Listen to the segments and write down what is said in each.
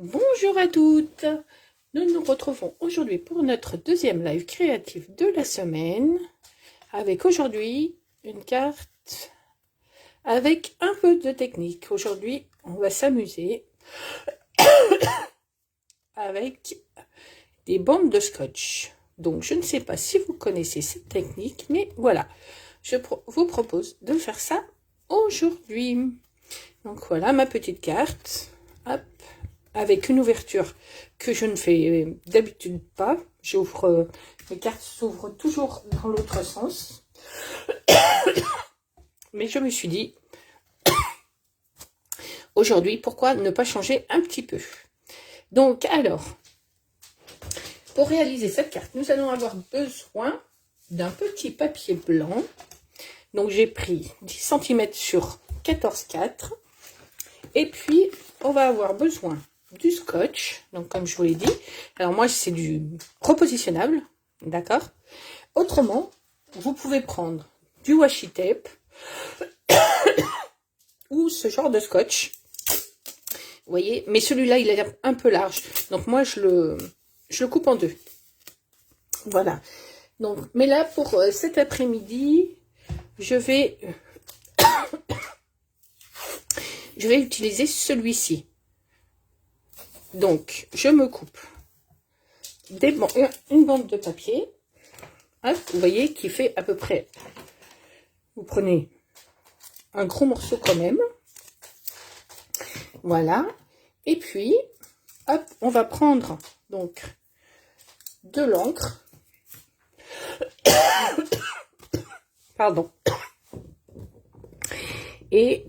Bonjour à toutes, nous nous retrouvons aujourd'hui pour notre deuxième live créatif de la semaine, avec aujourd'hui une carte avec un peu de technique. Aujourd'hui, on va s'amuser avec des bandes de scotch. Donc, je ne sais pas si vous connaissez cette technique, mais voilà, je vous propose de faire ça aujourd'hui. Donc, voilà ma petite carte. Hop. Avec une ouverture que je ne fais d'habitude pas. J'ouvre, mes cartes s'ouvrent toujours dans l'autre sens. Mais je me suis dit, aujourd'hui, pourquoi ne pas changer un petit peu? Donc, alors, pour réaliser cette carte, nous allons avoir besoin d'un petit papier blanc. Donc, j'ai pris 10 cm sur 14,4. Et puis, on va avoir besoin du scotch, donc comme je vous l'ai dit. Alors moi, c'est du repositionnable, d'accord? Autrement, vous pouvez prendre du washi tape ou ce genre de scotch. Vous voyez, mais celui-là, il est un peu large. Donc moi, je le coupe en deux. Voilà. Donc, mais là, pour cet après-midi, je vais utiliser celui-ci. Donc, je me coupe une bande de papier, hop, vous voyez, qui fait à peu près, vous prenez un gros morceau quand même, voilà, et puis, hop, on va prendre, donc, de l'encre, pardon, et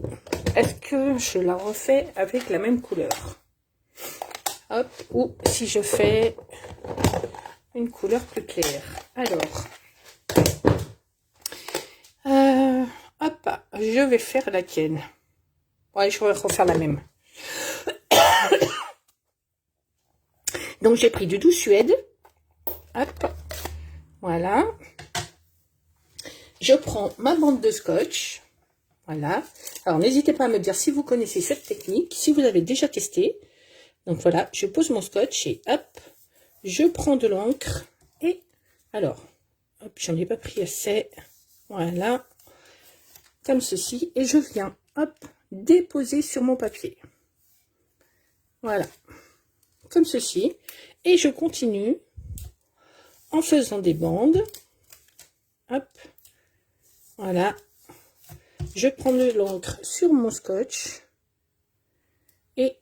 est-ce que je la refais avec la même couleur? Hop, ou si je fais une couleur plus claire. Alors, hop, je vais faire la tienne. Ouais, je vais refaire la même. Donc, j'ai pris du doux suède. Hop, voilà. Je prends ma bande de scotch. Voilà. Alors, n'hésitez pas à me dire si vous connaissez cette technique, si vous avez déjà testé. Donc voilà, je pose mon scotch et hop, je prends de l'encre et alors, hop, j'en ai pas pris assez, voilà, comme ceci, et je viens, hop, déposer sur mon papier. Voilà, comme ceci, et je continue en faisant des bandes, hop, voilà, je prends de l'encre sur mon scotch et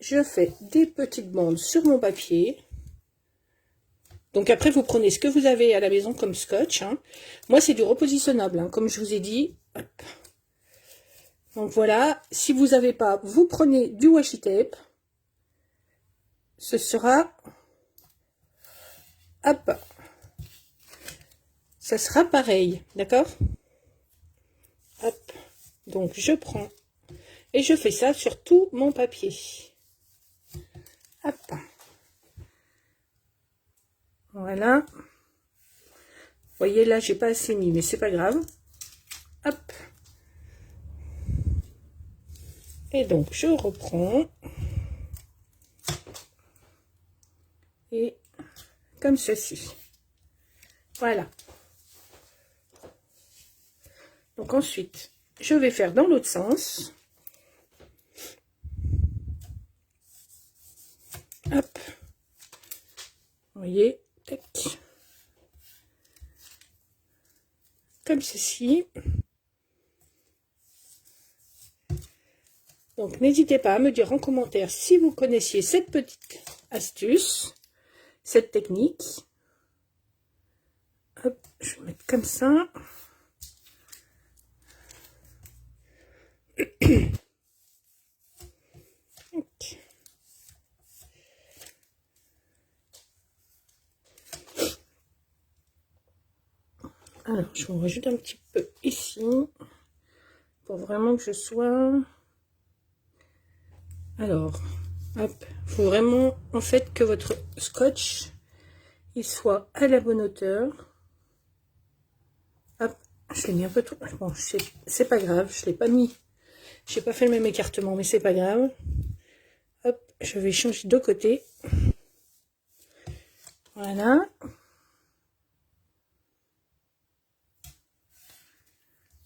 je fais des petites bandes sur mon papier. Donc après, vous prenez ce que vous avez à la maison comme scotch. Hein. Moi, c'est du repositionnable, hein, comme je vous ai dit. Hop. Donc voilà, si vous n'avez pas, vous prenez du washi tape. Ce sera... Hop. Ça sera pareil, d'accord? Hop. Donc je prends et je fais ça sur tout mon papier. Hop. Voilà. Vous voyez, là, j'ai pas assez mis, mais c'est pas grave. Hop. Et donc, je reprends. Et comme ceci. Voilà. Donc, ensuite, je vais faire dans l'autre sens. Hop. Vous voyez, tac. Comme ceci. Donc, n'hésitez pas à me dire en commentaire si vous connaissiez cette petite astuce, cette technique. Hop, je vais mettre comme ça. Alors, je vous rajoute un petit peu ici pour vraiment que je sois... Alors, hop, il faut vraiment en fait que votre scotch il soit à la bonne hauteur. Hop, je l'ai mis un peu trop. Bon, c'est pas grave, je l'ai pas mis. J'ai pas fait le même écartement, mais c'est pas grave. Hop, je vais changer de côté. Voilà.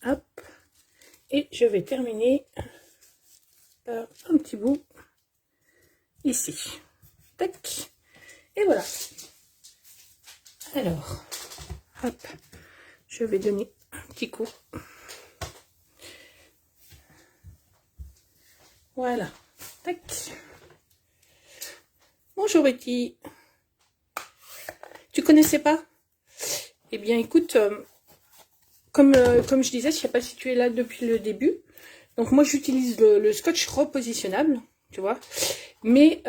Hop. Et je vais terminer par un petit bout ici. Tac. Et voilà. Alors, hop, je vais donner un petit coup. Voilà. Tac. Bonjour Betty. Tu connaissais pas? Eh bien écoute, comme je disais, je ne sais pas si tu es là depuis le début. Donc moi j'utilise le scotch repositionnable, tu vois. Mais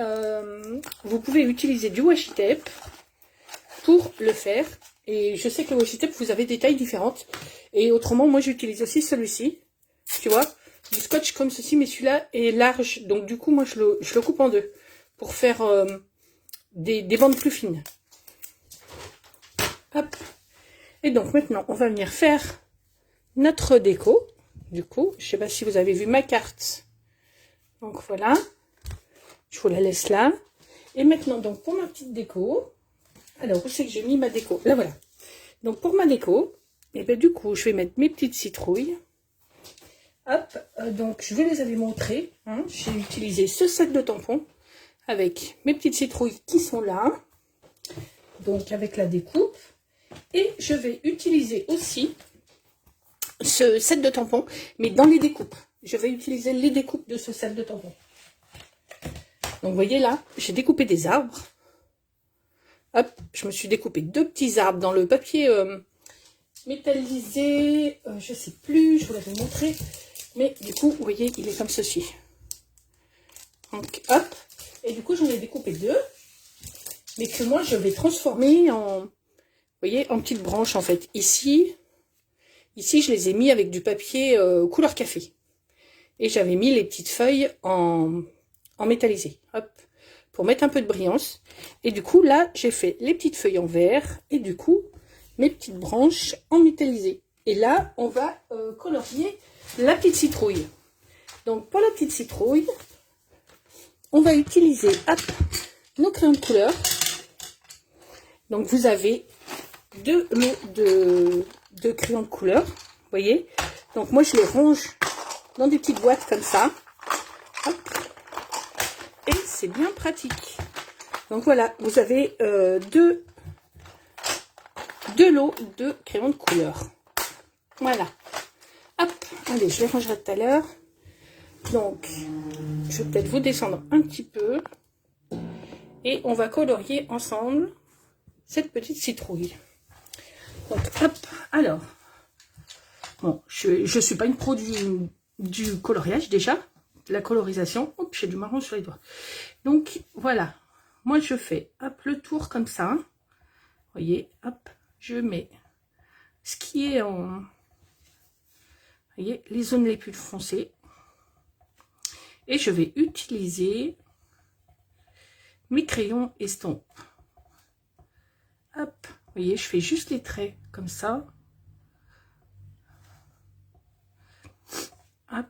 vous pouvez utiliser du washi tape pour le faire. Et je sais que le washi tape, vous avez des tailles différentes. Et autrement, moi j'utilise aussi celui-ci, tu vois. Du scotch comme ceci, mais celui-là est large. Donc du coup, moi je le coupe en deux pour faire des bandes plus fines. Hop. Et donc maintenant, on va venir faire notre déco. Du coup, je sais pas si vous avez vu ma carte. Donc voilà. Je vous la laisse là. Et maintenant, donc pour ma petite déco. Alors, où c'est que j'ai mis ma déco? Là, voilà. Donc pour ma déco, et ben du coup, je vais mettre mes petites citrouilles. Hop. Donc je vous les avais montrées. Hein. J'ai utilisé ce set de tampons avec mes petites citrouilles qui sont là. Donc avec la découpe. Et je vais utiliser aussi ce set de tampons, mais dans les découpes. Je vais utiliser les découpes de ce set de tampons. Donc vous voyez là, j'ai découpé des arbres. Hop, je me suis découpé deux petits arbres dans le papier métallisé. Je sais plus, je vous l'avais montré. Mais du coup, vous voyez, il est comme ceci. Donc hop, et du coup j'en ai découpé deux. Mais que moi je vais transformer en... Vous voyez, en petites branches en fait. Ici, je les ai mis avec du papier couleur café. Et j'avais mis les petites feuilles en métallisé. Hop, pour mettre un peu de brillance. Et du coup, là, j'ai fait les petites feuilles en vert. Et du coup, mes petites branches en métallisé. Et là, on va colorier la petite citrouille. Donc, pour la petite citrouille, on va utiliser hop, nos crayons de couleur. Donc, vous avez deux lots de crayons de couleur, vous voyez. Donc moi je les range dans des petites boîtes comme ça. Hop. Et c'est bien pratique. Donc voilà, vous avez deux lots de crayons de couleur. Voilà. Hop, allez, je les rangerai tout à l'heure. Donc, je vais peut-être vous descendre un petit peu. Et on va colorier ensemble cette petite citrouille. Donc, hop, alors, bon, je suis pas une pro du coloriage déjà, de la colorisation. Hop, j'ai du marron sur les doigts. Donc, voilà, moi je fais, hop, le tour comme ça. Vous voyez, hop, je mets ce qui est en, vous voyez, les zones les plus foncées. Et je vais utiliser mes crayons estampes. Hop, vous voyez, je fais juste les traits comme ça. Hop.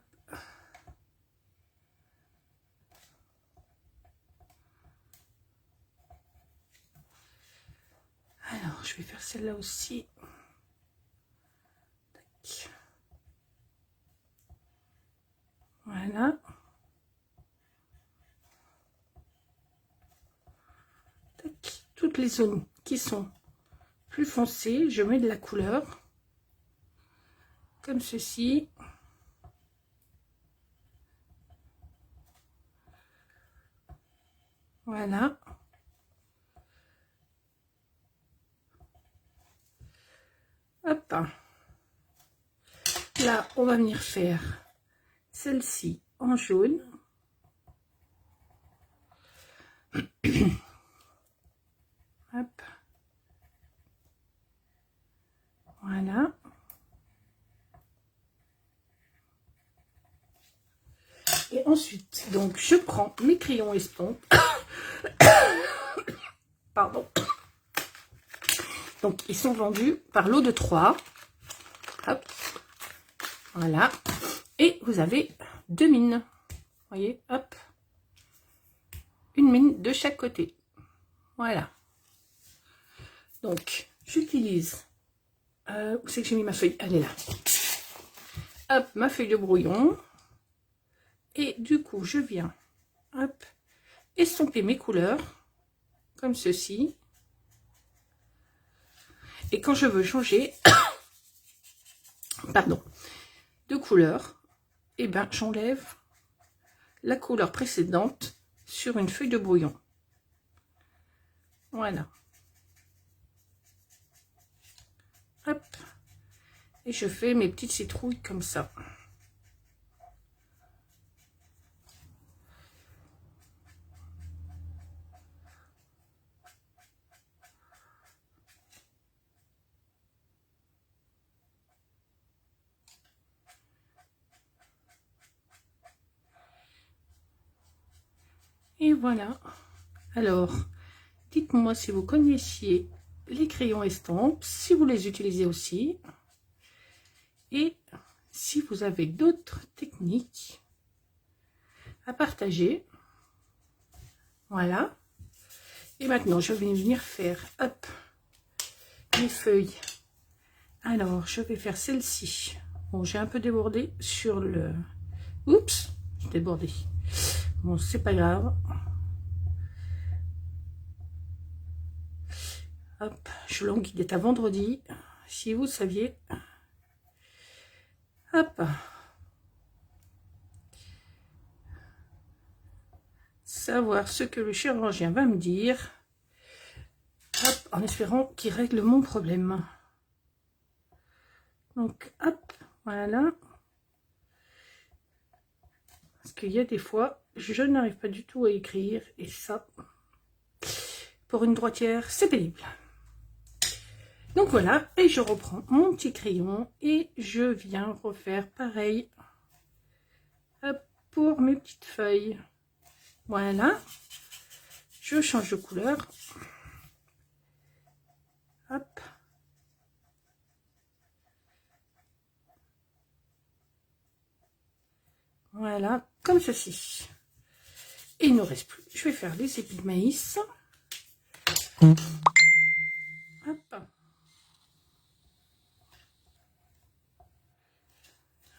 Alors, je vais faire celle-là aussi. Tac. Voilà. Tac. Toutes les zones qui sont plus foncées, je mets de la couleur. Comme ceci. Voilà. Hop. Là, on va venir faire celle-ci en jaune. Hop. Voilà. Et ensuite, donc, je prends mes crayons estampes. Pardon. Donc, ils sont vendus par lot de 3. Hop. Voilà. Et vous avez deux mines. Vous voyez, hop. une mine de chaque côté. Voilà. Donc, j'utilise... où c'est que j'ai mis ma feuille? Elle est là. Hop, ma feuille de brouillon. Et du coup, je viens, hop, estomper mes couleurs, comme ceci. Et quand je veux changer, pardon, de couleur, et ben j'enlève la couleur précédente sur une feuille de brouillon. Voilà. Hop. Et je fais mes petites citrouilles comme ça. Et voilà. Alors, dites-moi si vous connaissiez les crayons estampes, si vous les utilisez aussi. Et si vous avez d'autres techniques à partager. Voilà. Et maintenant, je vais venir faire, hop, mes feuilles. Alors, je vais faire celle-ci. Bon, j'ai un peu débordé sur le... Oups, j'ai débordé. Bon, c'est pas grave. Hop, je languis d'être à vendredi. Si vous saviez. Hop. Savoir ce que le chirurgien va me dire. Hop, en espérant qu'il règle mon problème. Donc, hop, voilà. Parce qu'il y a des fois, je n'arrive pas du tout à écrire. Et ça, pour une droitière, c'est pénible. Donc voilà, et je reprends mon petit crayon et je viens refaire pareil pour mes petites feuilles. Voilà, je change de couleur. Hop. Voilà, comme ceci. Et il ne reste plus. Je vais faire les épis de maïs. Hop.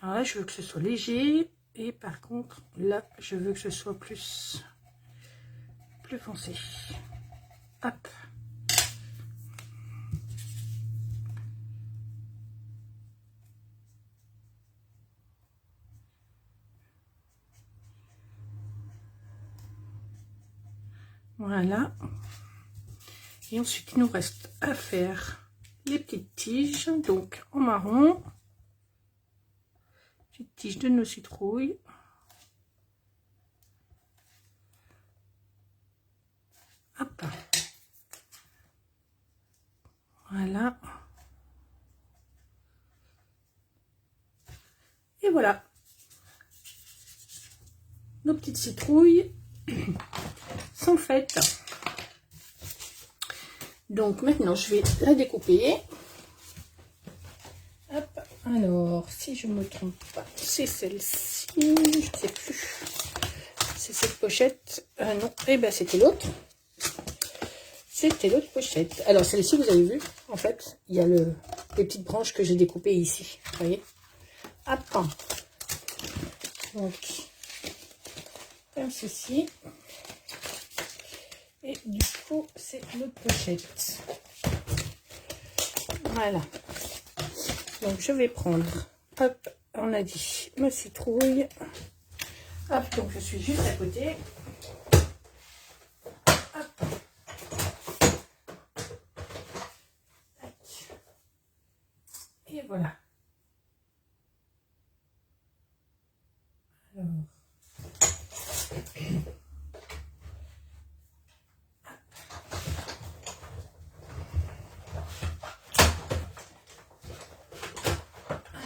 Alors là, je veux que ce soit léger. Et par contre, là, je veux que ce soit plus foncé. Hop. Voilà. Et ensuite, il nous reste à faire les petites tiges. Donc, en marron. Petite tige de nos citrouilles. Hop. Voilà. Et voilà. Nos petites citrouilles sont faites. Donc maintenant, je vais la découper. Hop. Alors, si je ne me trompe pas, c'est celle-ci. Je ne sais plus. C'est cette pochette. Non, eh ben c'était l'autre. C'était l'autre pochette. Alors, celle-ci, vous avez vu, en fait, il y a les petites branches que j'ai découpées ici. Vous voyez? Hop. Donc, comme ceci. Et du coup, c'est l'autre pochette. Voilà. Donc, je vais prendre, hop, on a dit ma citrouille. Hop, donc je suis juste à côté. Hop. Et voilà. Alors.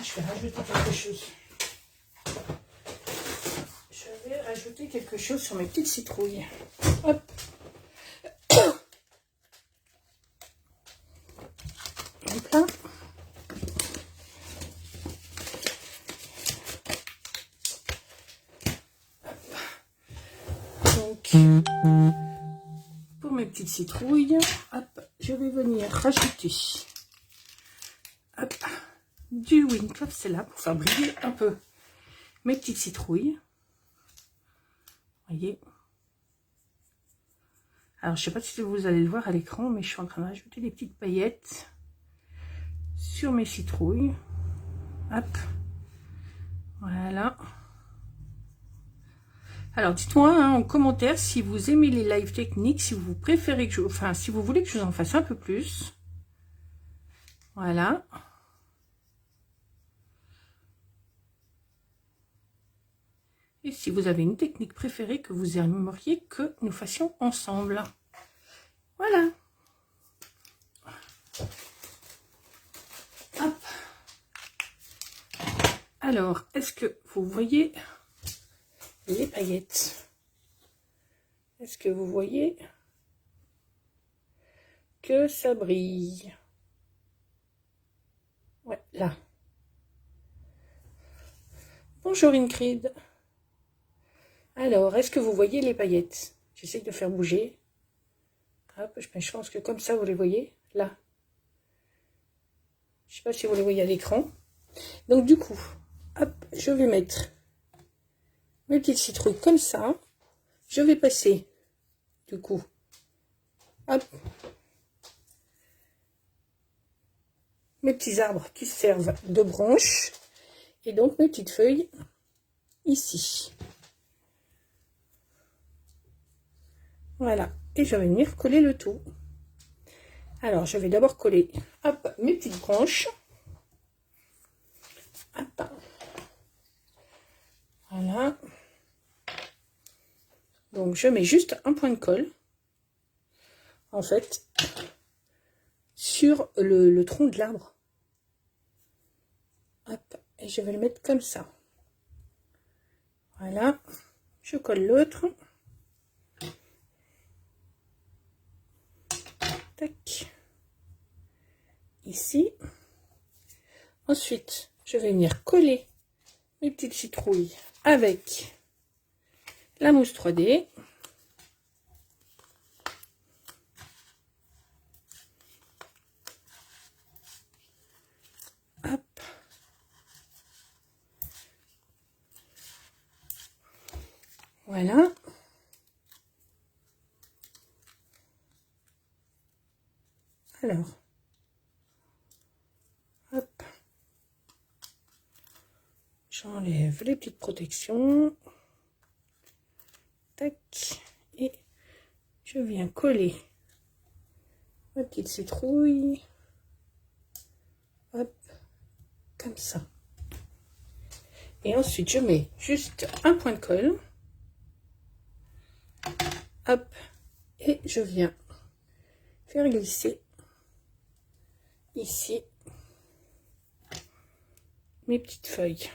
Je vais rajouter quelque chose. Je vais rajouter quelque chose sur mes petites citrouilles. Hop. Hop là. Donc, donc, pour mes petites citrouilles, hop, je vais venir rajouter hop, du Windcraft, c'est là pour faire briller un peu mes petites citrouilles. Voyez. Alors, je sais pas si vous allez le voir à l'écran, mais je suis en train de rajouter des petites paillettes sur mes citrouilles. Hop. Voilà. Alors, dites-moi hein, en commentaire si vous aimez les live techniques, si vous préférez que je... Enfin, si vous voulez que je vous en fasse un peu plus. Voilà. Et si vous avez une technique préférée que vous aimeriez que nous fassions ensemble. Voilà. Hop. Alors, est-ce que vous voyez les paillettes? Est-ce que vous voyez que ça brille? Ouais, là. Bonjour Ingrid. Alors, est-ce que vous voyez les paillettes? J'essaie de faire bouger. Hop, je pense que comme ça, vous les voyez. Là. Je ne sais pas si vous les voyez à l'écran. Donc, du coup, hop, je vais mettre mes petites citrouilles comme ça. Je vais passer, du coup, hop, mes petits arbres qui servent de branches. Et donc, mes petites feuilles ici. Voilà. Et je vais venir coller le tout. Alors, je vais d'abord coller, hop, mes petites branches. Hop. Voilà. Donc, je mets juste un point de colle, en fait, sur le tronc de l'arbre. Hop. Et je vais le mettre comme ça. Voilà. Je colle l'autre. Tac. Ici. Ensuite, je vais venir coller mes petites citrouilles avec la mousse 3D. Hop. Voilà. Alors. Hop. J'enlève les petites protections. Tac. Et je viens coller ma petite citrouille. Hop. Comme ça. Et ensuite, je mets juste un point de colle. Hop. Et je viens faire glisser ici mes petites feuilles.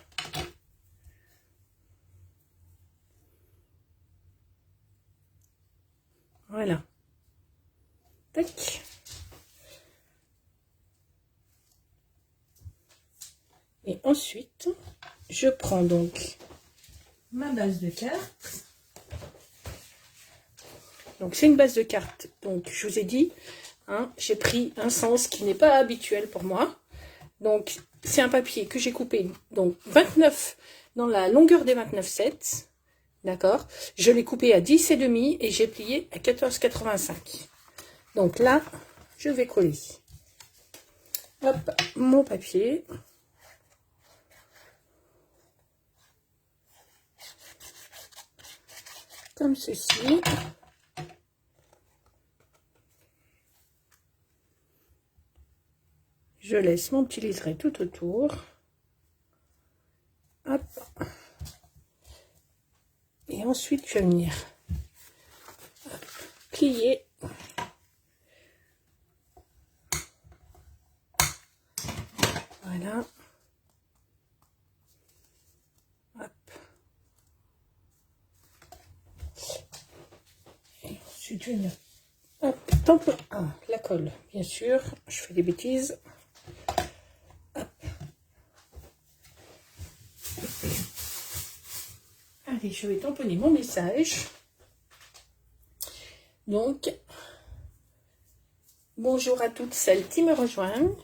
Voilà. Tac. Et ensuite, je prends donc ma base de cartes. Donc, c'est une base de cartes. Donc, je vous ai dit, hein, j'ai pris un sens qui n'est pas habituel pour moi. Donc, c'est un papier que j'ai coupé, donc 29, dans la longueur des 29,7. D'accord? Je l'ai coupé à 10,5 et j'ai plié à 14,85. Donc là, je vais coller. Hop, mon papier. Comme ceci. Je laisse mon petit liseré tout autour. Hop. Et ensuite, je vais venir plier. Voilà. Hop. Et ensuite, je vais venir. Hop. Ah, la colle, bien sûr. Je fais des bêtises. Hop. Allez, je vais tamponner mon message. Donc, bonjour à toutes celles qui me rejoignent.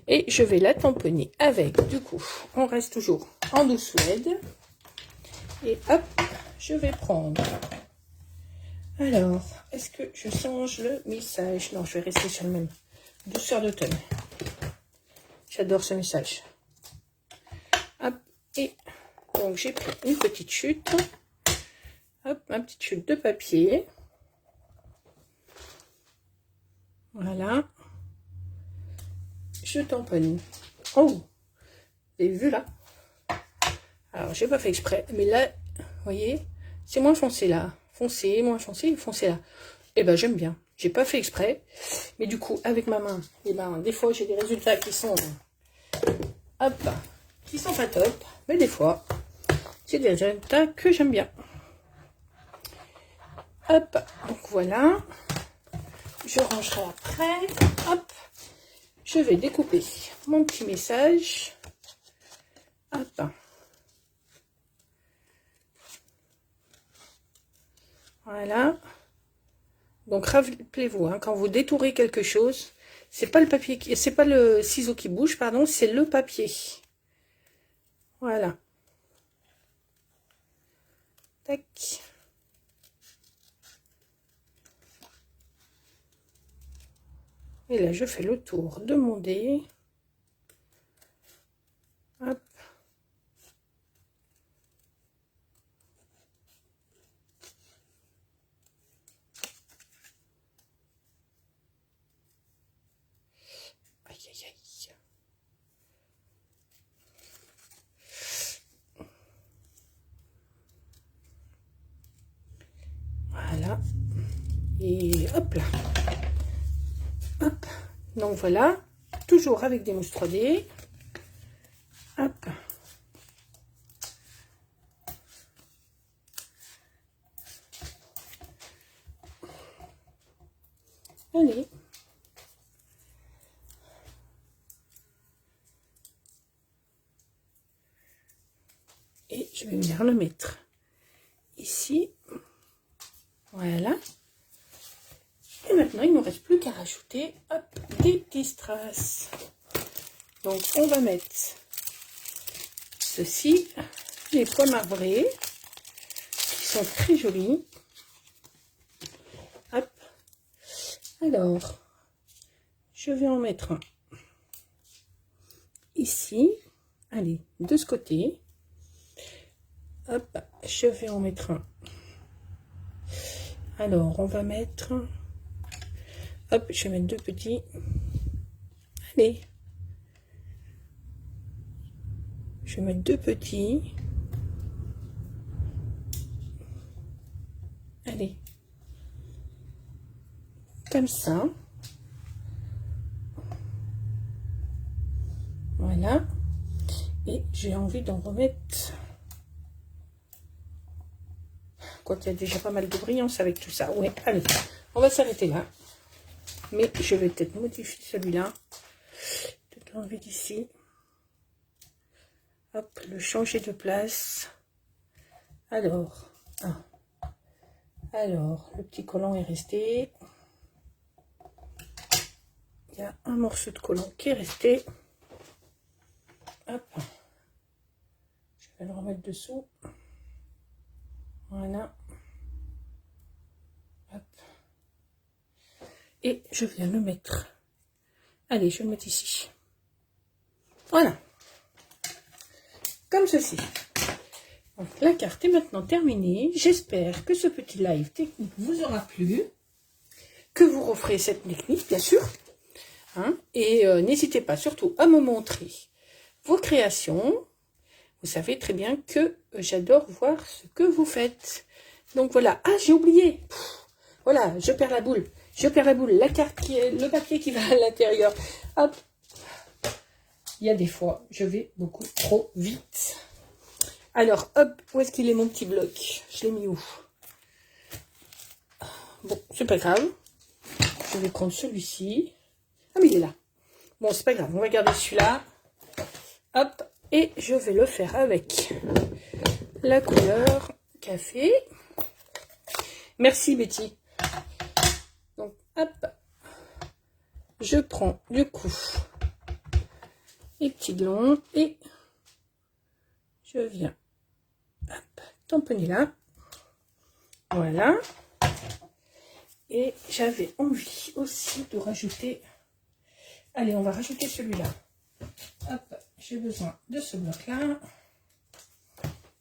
Et je vais la tamponner avec, du coup, on reste toujours en douce suède. Et hop, je vais prendre. Alors, est-ce que je change le message? Non, je vais rester sur le même. Douceur d'automne. J'adore ce message. Hop, et donc j'ai pris une petite chute. Hop, ma petite chute de papier. Voilà. Je tamponne. Oh, vous avez vu là? Alors, j'ai pas fait exprès, mais là, vous voyez, c'est moins foncé là. Foncé, moins foncé, foncé là. Et ben, j'aime bien. J'ai pas fait exprès, mais du coup, avec ma main, et ben, des fois, j'ai des résultats qui sont, hop, qui sont pas top, mais des fois, c'est des résultats que j'aime bien. Hop, donc voilà. Je rangerai après. Hop, je vais découper mon petit message. Hop. Voilà. Donc rappelez-vous, hein, quand vous détourez quelque chose, c'est pas le papier qui, c'est pas le ciseau qui bouge, pardon, c'est le papier. Voilà. Tac. Et là, je fais le tour de mon dé. Hop. Aïe, aïe, aïe. Voilà. Et hop là. Hop. Donc voilà. Toujours avec des mousses 3D. Hop. Allez. Et je vais venir le mettre ici. Voilà. Et maintenant, il ne nous reste plus qu'à rajouter hop, des petits strass. Donc, on va mettre ceci, les pois marbrés, qui sont très jolis. Hop. Alors, je vais en mettre un ici. Allez, de ce côté. Hop, je vais en mettre un. Alors, on va mettre... Hop, je vais mettre deux petits. Allez. Je vais mettre deux petits. Allez. Comme ça. Voilà. Et j'ai envie d'en remettre... Quoiqu'il y a déjà pas mal de brillance avec tout ça. Ouais, allez. On va s'arrêter là. Mais je vais peut-être modifier celui-là. Peut-être l'enlever d'ici. Hop, le changer de place. Alors, alors, le petit collant est resté. Il y a un morceau de collant qui est resté. Hop. Je vais le remettre dessous. Voilà. Hop. Et je viens le mettre. Allez, je vais le mettre ici. Voilà. Comme ceci. Donc, la carte est maintenant terminée. J'espère que ce petit live technique vous aura plu. Que vous referez cette technique, bien sûr. Hein, et n'hésitez pas surtout à me montrer vos créations. Vous savez très bien que j'adore voir ce que vous faites. Donc voilà. Ah, j'ai oublié. Pff, voilà, je perds la boule. Je perds la boule. La carte qui est, le papier qui va à l'intérieur. Hop. Il y a des fois, je vais beaucoup trop vite. Alors, hop, où est-ce qu'il est mon petit bloc? Je l'ai mis où? Bon, c'est pas grave. Je vais prendre celui-ci. Ah, mais il est là. Bon, c'est pas grave. On va garder celui-là. Hop. Et je vais le faire avec la couleur café. Merci Betty. Hop. Je prends du coup les petits glons et je viens tamponner là. Voilà. Et j'avais envie aussi de rajouter... Allez, on va rajouter celui-là. Hop, j'ai besoin de ce bloc-là.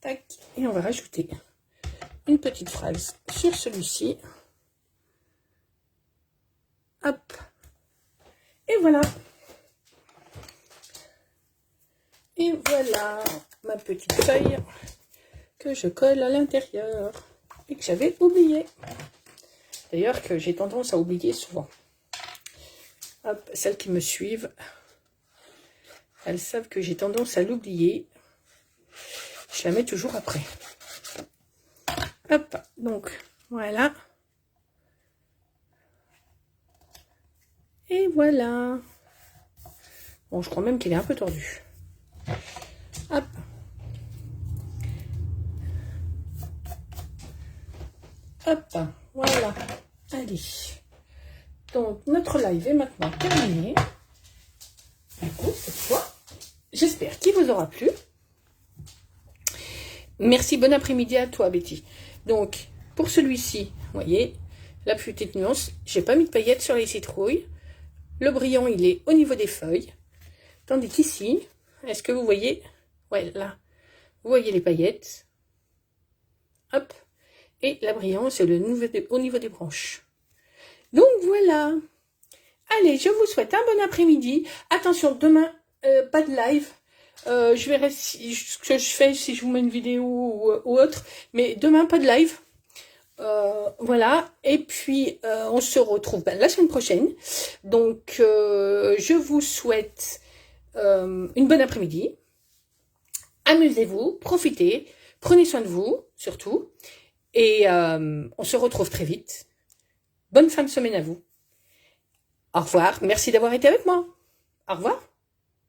Tac. Et on va rajouter une petite phrase sur celui-ci. Hop. Et voilà. Et voilà ma petite feuille que je colle à l'intérieur et que j'avais oublié. D'ailleurs que j'ai tendance à oublier souvent. Hop, celles qui me suivent, elles savent que j'ai tendance à l'oublier. Je la mets toujours après. Hop, donc voilà. Et voilà. Bon, je crois même qu'il est un peu tordu. Hop. Hop, voilà. Allez. Donc, notre live est maintenant terminé. Du coup, cette fois, j'espère qu'il vous aura plu. Merci, bon après-midi à toi, Betty. Donc, pour celui-ci, vous voyez, la petite nuance, j'ai pas mis de paillettes sur les citrouilles. Le brillant, il est au niveau des feuilles. Tandis qu'ici, est-ce que vous voyez? Ouais, là, vous voyez les paillettes. Hop. Et la brillante, c'est au niveau des branches. Donc, voilà. Allez, je vous souhaite un bon après-midi. Attention, demain, pas de live. Je verrai ce que je fais, si je vous mets une vidéo ou autre. Mais demain, pas de live. Voilà. Et puis, on se retrouve la semaine prochaine. Donc, je vous souhaite une bonne après-midi. Amusez-vous, profitez, prenez soin de vous, surtout. Et on se retrouve très vite. Bonne fin de semaine à vous. Au revoir. Merci d'avoir été avec moi. Au revoir.